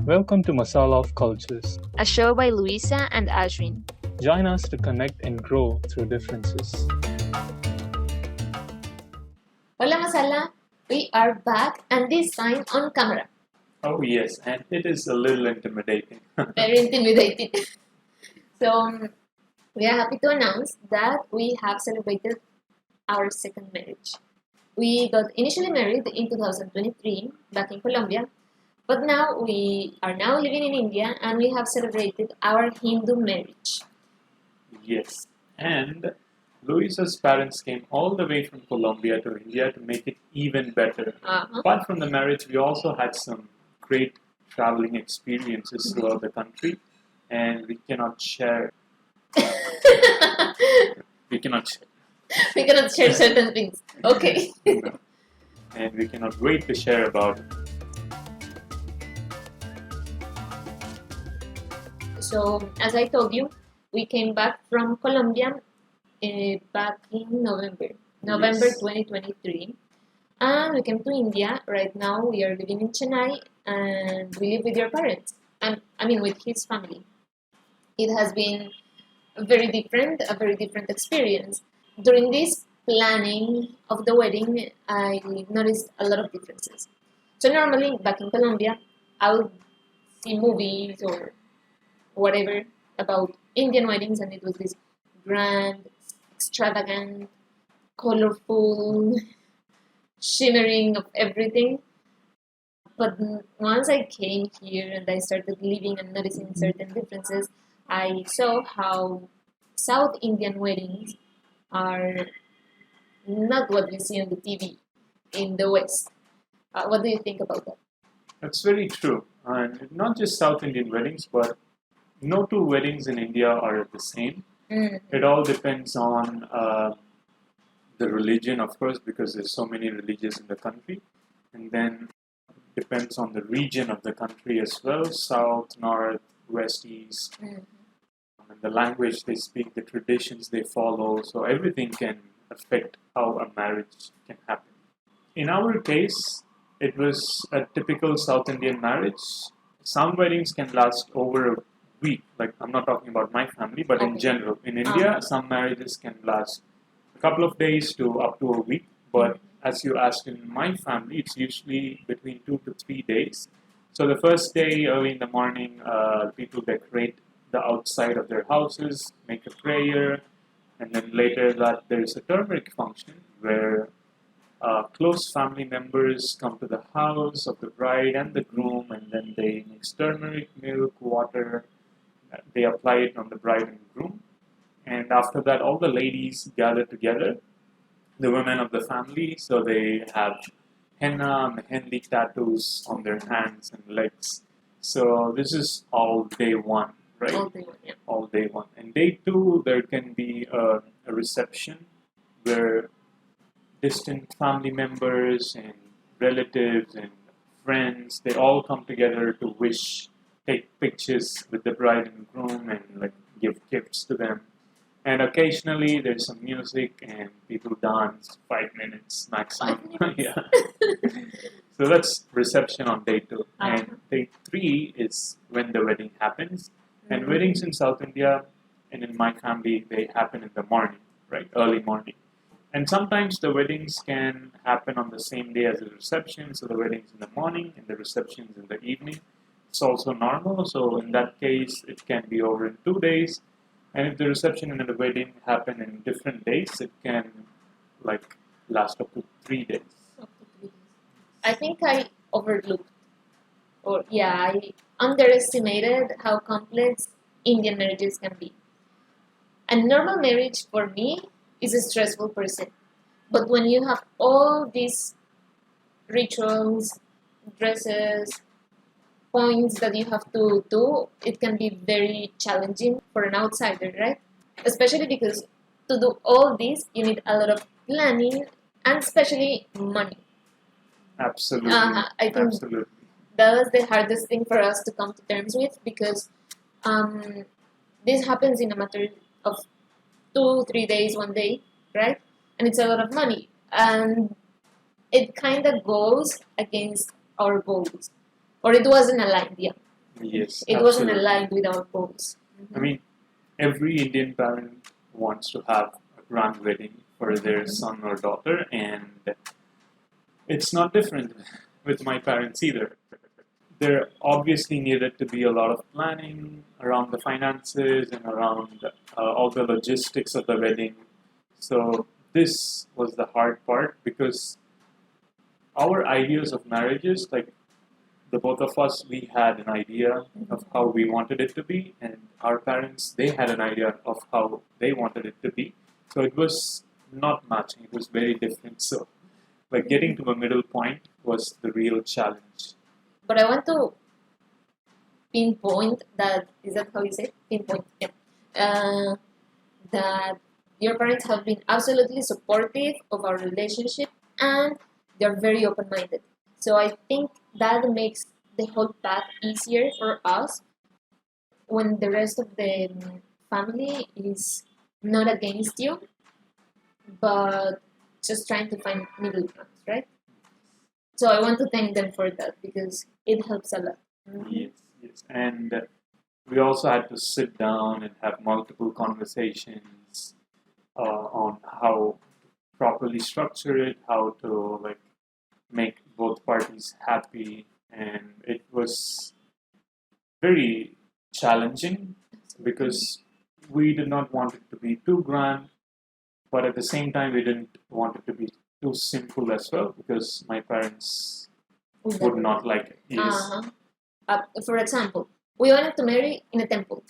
Welcome to Masala of Cultures. A show by Luisa and Ashwin. Join us to connect and grow through differences. Hola Masala, we are back and this time on camera. Oh yes, and it is a little intimidating. Very intimidating. So we are happy to announce that we have celebrated our second marriage. We got initially married in 2023 back in Colombia, but now we are now living in India and we have celebrated our Hindu marriage. Yes, and Luisa's parents came all the way from Colombia to India to make it even better. Apart from the marriage, we also had some great traveling experiences throughout the country, and we cannot share. We cannot share. We cannot share certain things. Okay. No. And we cannot wait to share about it. So, as I told you, we came back from Colombia back in November Yes. 2023. And we came to India. Right now, we are living in Chennai and we live with your parents. With his family. It has been a very different experience. During this planning of the wedding, I noticed a lot of differences. So, normally, back in Colombia, I would see movies or whatever about Indian weddings, and it was this grand, extravagant, colorful, shimmering of everything. But once I came here and I started living and noticing certain differences, I saw how South Indian weddings are not what we see on the TV in the West. What do you think about that? That's very true. And not just South Indian weddings, but no two weddings in India are the same. It all depends on the religion, of course, because there's so many religions in the country. And then depends on the region of the country as well, south, north, west, east, and the language they speak, the traditions they follow. So everything can affect how a marriage can happen. In our case, it was a typical South Indian marriage. Some weddings can last over a week. Like, I'm not talking about my family, but in general. In India, some marriages can last a couple of days to up to a week. But as you asked, in my family, it's usually between 2 to 3 days. So the first day, early in the morning, people decorate the outside of their houses, make a prayer, and then later that there's a turmeric function where close family members come to the house of the bride and the groom, and then they mix turmeric, milk, water. They apply it on the bride and groom. And after that, all the ladies gather together, the women of the family, so they have henna, mehendi tattoos on their hands and legs. So this is all day one, right? All day one, yeah. All day one. And day two, there can be a reception where distant family members and relatives and friends, they all come together to wish, take pictures with the bride and groom and like give gifts to them. And occasionally there's some music and people dance 5 minutes maximum. 5 minutes? Yeah. So that's reception on day two. And day three is when the wedding happens. And weddings in South India and in my family, they happen in the morning, right? Early morning. And sometimes the weddings can happen on the same day as the reception. So the wedding's in the morning and the reception's in the evening. It's also normal. So in that case, it can be over in 2 days. And if the reception and the wedding happen in different days, it can like last up to 3 days. Up to 3 days. I think I I underestimated how complex Indian marriages can be. A normal marriage for me is a stressful person. But when you have all these rituals, dresses, points that you have to do, it can be very challenging for an outsider, right? Especially because to do all this, you need a lot of planning and especially money. Absolutely. I think Absolutely. that was the hardest thing for us to come to terms with because this happens in a matter of 2, 3 days, one day, right? And it's a lot of money. And it kind of goes against our goals. Or it wasn't aligned, yeah. Yes, It wasn't absolutely. aligned with our goals. I mean, every Indian parent wants to have a grand wedding for their son or daughter, and it's not different with my parents either. There obviously needed to be a lot of planning around the finances and around all the logistics of the wedding. So this was the hard part because our ideas of marriages, like the both of us, we had an idea of how we wanted it to be, and our parents, they had an idea of how they wanted it to be. So it was not matching. It was very different. So, like getting to a middle point was the real challenge. But I want to pinpoint that, is that how you say it? Pinpoint, yeah. That your parents have been absolutely supportive of our relationship and they're very open minded. So I think that makes the whole path easier for us when the rest of the family is not against you, but just trying to find middle grounds, right? So I want to thank them for that because it helps a lot. Yes, yes. And we also had to sit down and have multiple conversations on how to properly structure it, how to like make both parties happy, and it was very challenging because we did not want it to be too grand, but at the same time we didn't want it to be too simple as well because my parents would not like it. Yes. Uh-huh. For example, we wanted to marry in a temple,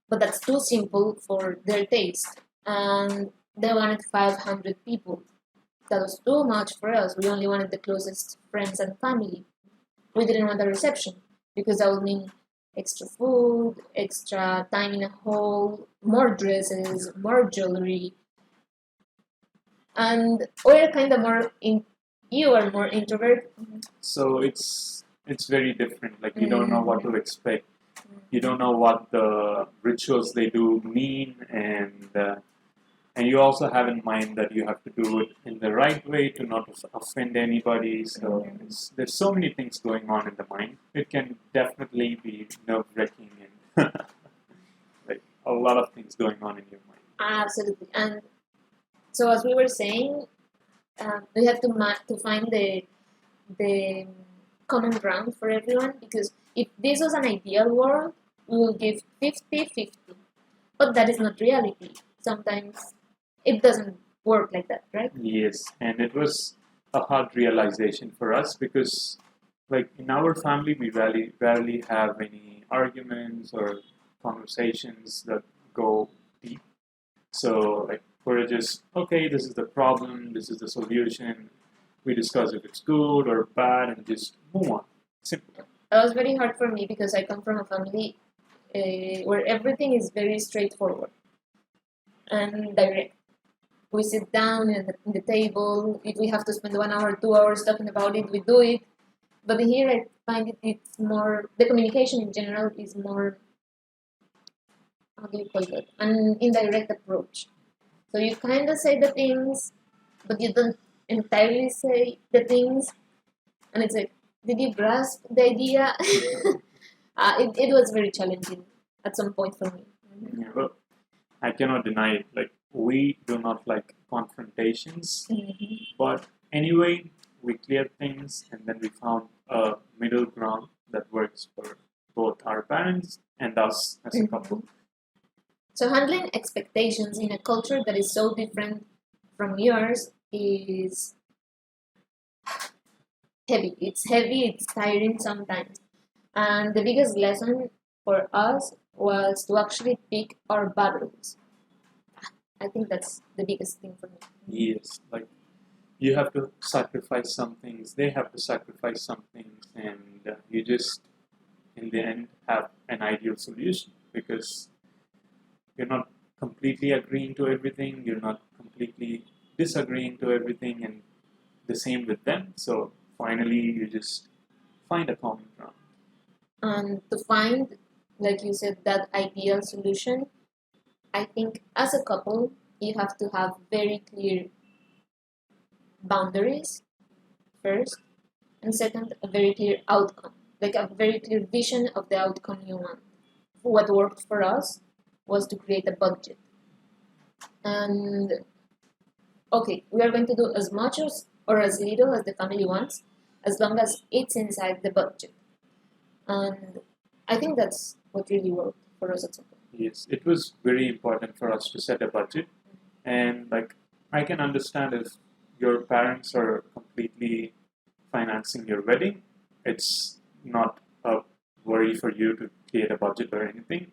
but that's too simple for their taste. And they wanted 500 people. That was too much for us. We only wanted the closest friends and family. We didn't want a reception because that would mean extra food, extra time in a hall, more dresses, more jewelry. And we're kind of more in. You are more introvert. So it's very different. Like you don't know what to expect. You don't know what the rituals they do mean, and you also have in mind that you have to do it in the right way to not offend anybody. So there's so many things going on in the mind. It can definitely be nerve wracking and like a lot of things going on in your mind. Absolutely. And so as we were saying, we have to find the common ground for everyone because if this was an ideal world, we will give 50-50. But that is not reality. Sometimes it doesn't work like that, right? Yes, and it was a hard realization for us because, like in our family, we rarely have any arguments or conversations that go deep. So, like, we're just okay. This is the problem. This is the solution. We discuss if it's good or bad, and just move on. Simple. That was very hard for me because I come from a family where everything is very straightforward and direct. We sit down in the table. If we have to spend 1 hour, 2 hours talking about it, we do it. But here I find it's more, the communication in general is more, how do you call it, an indirect approach. So you kind of say the things, but you don't entirely say the things. And it's like, did you grasp the idea? It was very challenging at some point for me. Yeah, well, I cannot deny it. Like we do not like confrontations, but anyway, we cleared things, and then we found a middle ground that works for both our parents and us as a couple. So handling expectations in a culture that is so different from yours is heavy. It's heavy, it's tiring sometimes. And the biggest lesson for us was to actually pick our battles. I think that's the biggest thing for me. Yes, like you have to sacrifice some things, they have to sacrifice some things, and you just, in the end, have an ideal solution because you're not completely agreeing to everything, you're not completely disagreeing to everything, and the same with them. So finally, you just find a common ground. And to find, like you said, that ideal solution, I think as a couple, you have to have very clear boundaries first, and second, a very clear outcome like a very clear vision of the outcome you want. What worked for us was to create a budget. And okay, we are going to do as much or as little as the family wants, as long as it's inside the budget. And I think that's what really worked for us at some point. Yes, it was very important for us to set a budget, and like I can understand if your parents are completely financing your wedding, it's not a worry for you to create a budget or anything,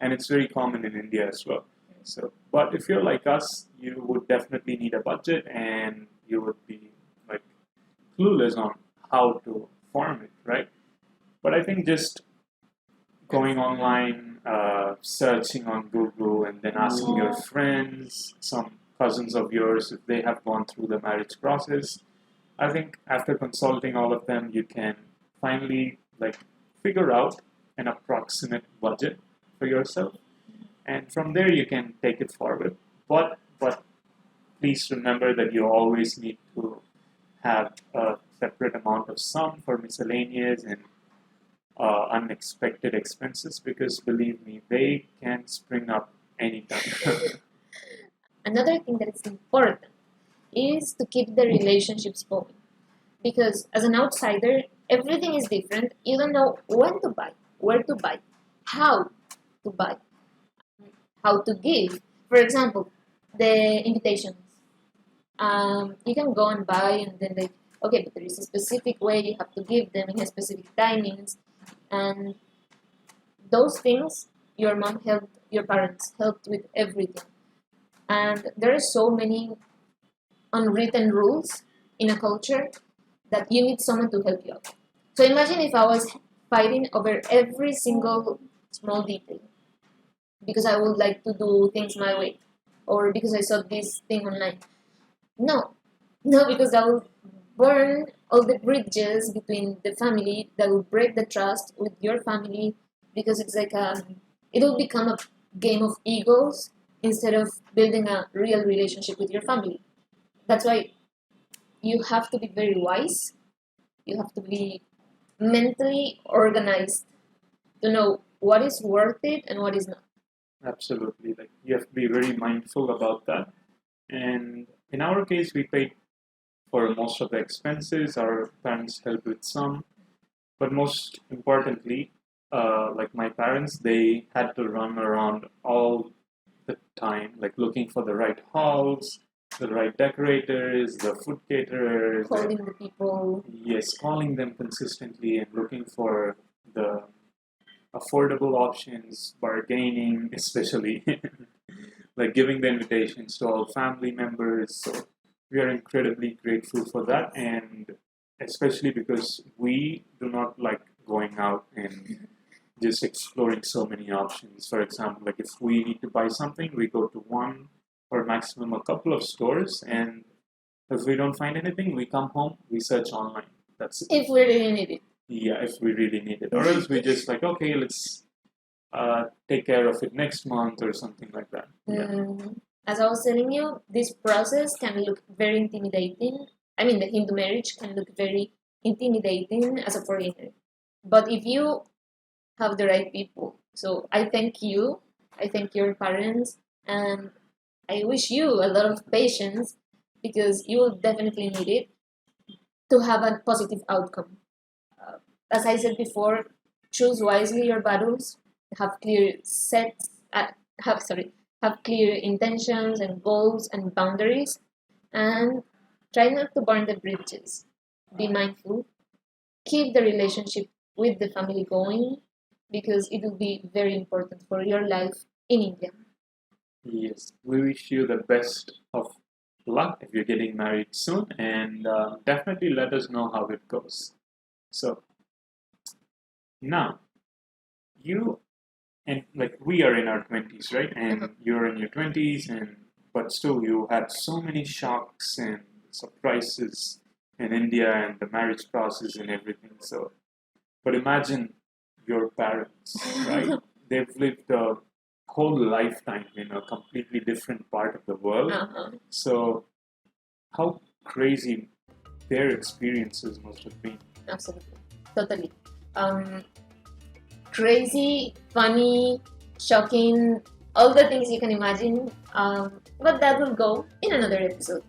and it's very common in India as well. So, but if you're like us, you would definitely need a budget, and you would be like clueless on how to form it, right? But I think just going online, searching on Google, and then asking your friends, some cousins of yours, if they have gone through the marriage process. I think after consulting all of them, you can finally like figure out an approximate budget for yourself, and from there you can take it forward. But please remember that you always need to have a separate amount of sum for miscellaneous and unexpected expenses, because believe me, they can spring up anytime. Another thing that is important is to keep the relationships going. Because as an outsider, everything is different. You don't know when to buy, where to buy, how to buy, how to give. For example, the invitations. You can go and buy, and then they, okay, but there is a specific way you have to give them in a specific timings, and those things your parents helped with everything. And there are so many unwritten rules in a culture that you need someone to help you out. So imagine if I was fighting over every single small detail because I would like to do things my way or because I saw this thing online. No, no, because that will burn all the bridges between the family, that will break the trust with your family because it's like it will become a game of egos instead of building a real relationship with your family. That's why you have to be very wise. You have to be mentally organized to know what is worth it and what is not. Absolutely, like you have to be very mindful about that. And in our case, we paid for most of the expenses. Our parents helped with some, but most importantly, like my parents, they had to run around all the time, like looking for the right halls, the right decorators, the food caterers. Calling the people. Yes, calling them consistently and looking for the affordable options, bargaining, especially like giving the invitations to all family members. So we are incredibly grateful for that, and especially because we do not like going out and just exploring so many options. For example, like if we need to buy something, we go to one or maximum a couple of stores, and if we don't find anything, we come home, we search online. That's it. If we really need it. Yeah, if we really need it, or else we just like, okay, let's take care of it next month or something like that. Yeah. As I was telling you, this process can look very intimidating. I mean, the Hindu marriage can look very intimidating as a foreigner. But if you have the right people, so I thank you, I thank your parents, and I wish you a lot of patience because you will definitely need it to have a positive outcome. As I said before, choose wisely your battles, have clear sets, have clear intentions and goals and boundaries, and try not to burn the bridges. Be mindful, keep the relationship with the family going because it will be very important for your life in India. Yes, we wish you the best of luck if you're getting married soon, and definitely let us know how it goes. So now, you and like we are in our 20s, right? And you're in your 20s, and but still you had so many shocks and surprises in India and the marriage process and everything. So, but imagine your parents, right? They've lived a whole lifetime in a completely different part of the world. So, how crazy their experiences must have been. Absolutely. Totally. crazy, funny, shocking, all the things you can imagine. But that will go in another episode.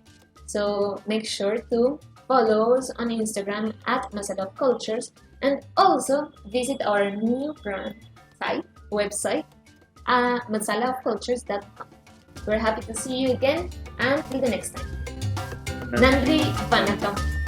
So make sure to follow us on Instagram at Masala of Cultures, and also visit our new brand website, masalaofcultures.com. We're happy to see you again, and till the next time. Nandri, Vanakkam.